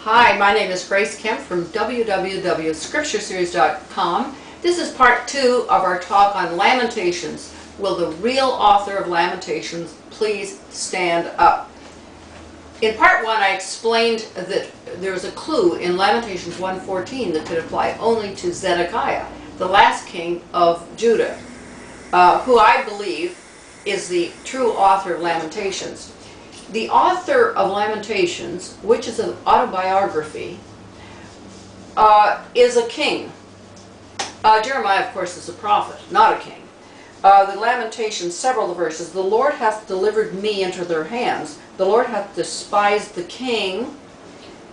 Hi, my name is Grace Kemp from www.scriptureseries.com. This is part 2 of our talk on Lamentations. Will the real author of Lamentations please stand up? In part 1, I explained that there was a clue in Lamentations 1:14 that could apply only to Zedekiah, the last king of Judah, who I believe is the true author of Lamentations. The author of Lamentations, which is an autobiography, is a king. Jeremiah, of course, is a prophet, not a king. The Lamentations, several of the verses, the Lord hath delivered me into their hands. The Lord hath despised the king.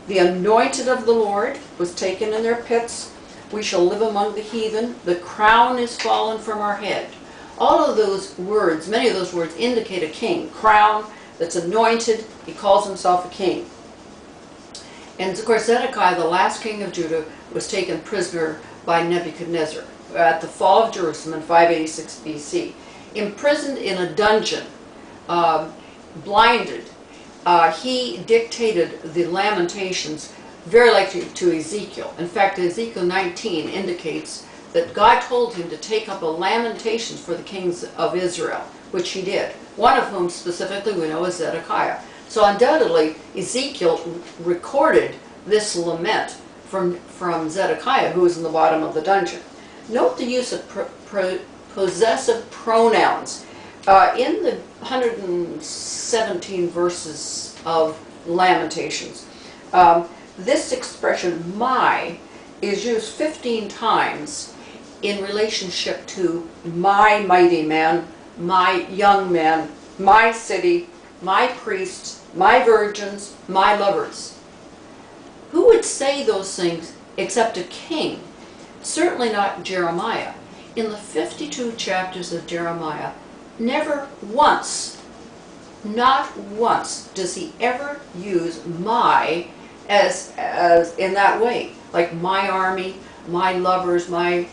The anointed of the Lord was taken in their pits. We shall live among the heathen. The crown is fallen from our head. All of those words, many of those words indicate a king. Crown, that's anointed, he calls himself a king. And of course Zedekiah, the last king of Judah, was taken prisoner by Nebuchadnezzar at the fall of Jerusalem in 586 BC. Imprisoned in a dungeon, blinded, he dictated the Lamentations very like to Ezekiel. In fact, Ezekiel 19 indicates that God told him to take up a Lamentations for the kings of Israel, which he did. One of whom specifically we know is Zedekiah. So undoubtedly Ezekiel recorded this lament from Zedekiah, who was in the bottom of the dungeon. Note the use of possessive pronouns. In the 117 verses of Lamentations, this expression, my, is used 15 times in relationship to my mighty man, my young men, my city, my priests, my virgins, my lovers. Who would say those things except a king? Certainly not Jeremiah. In the 52 chapters of Jeremiah, never once, not once, does he ever use my as in that way. Like my army, my lovers, my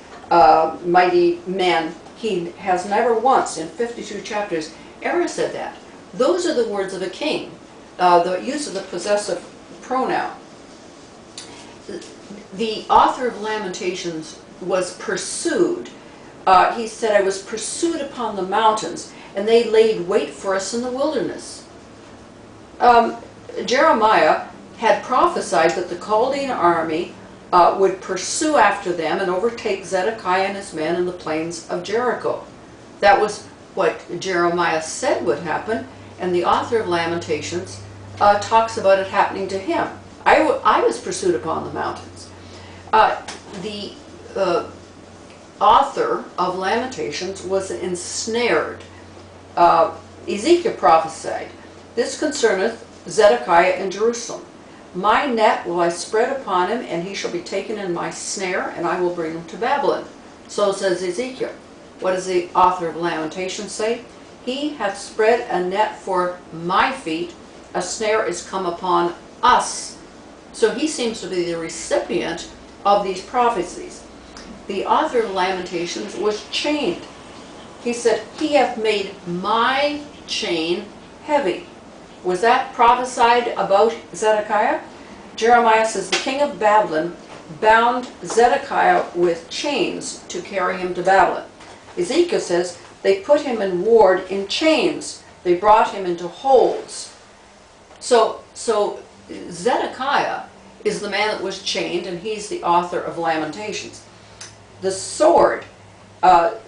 mighty men. He has never once in 52 chapters ever said that. Those are the words of a king, the use of the possessive pronoun. The author of Lamentations was pursued. He said, I was pursued upon the mountains, and they laid wait for us in the wilderness. Jeremiah had prophesied that the Chaldean army would pursue after them and overtake Zedekiah and his men in the plains of Jericho. That was what Jeremiah said would happen, and the author of Lamentations talks about it happening to him. I was pursued upon the mountains. The author of Lamentations was ensnared. Ezekiel prophesied, this concerneth Zedekiah in Jerusalem. My net will I spread upon him, and he shall be taken in my snare, and I will bring him to Babylon. So says Ezekiel. What does the author of Lamentations say? He hath spread a net for my feet, a snare is come upon us. So he seems to be the recipient of these prophecies. The author of Lamentations was chained. He said, he hath made my chain heavy. Was that prophesied about Zedekiah? Jeremiah says the king of Babylon bound Zedekiah with chains to carry him to Babylon. Ezekiel says they put him in ward in chains. They brought him into holds. So Zedekiah is the man that was chained, and he's the author of Lamentations. The sword,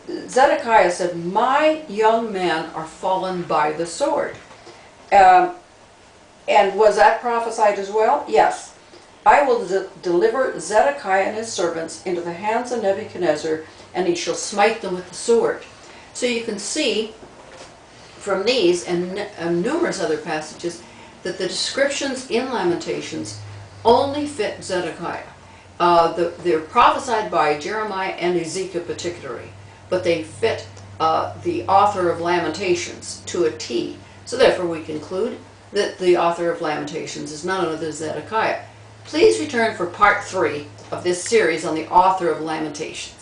Zedekiah said, my young men are fallen by the sword. And was that prophesied as well? Yes. I will deliver Zedekiah and his servants into the hands of Nebuchadnezzar, and he shall smite them with the sword. So you can see from these and numerous other passages that the descriptions in Lamentations only fit Zedekiah. They're prophesied by Jeremiah and Ezekiel particularly, but they fit the author of Lamentations to a T. So therefore we conclude that the author of Lamentations is none other than Zedekiah. Please return for part 3 of this series on the author of Lamentations.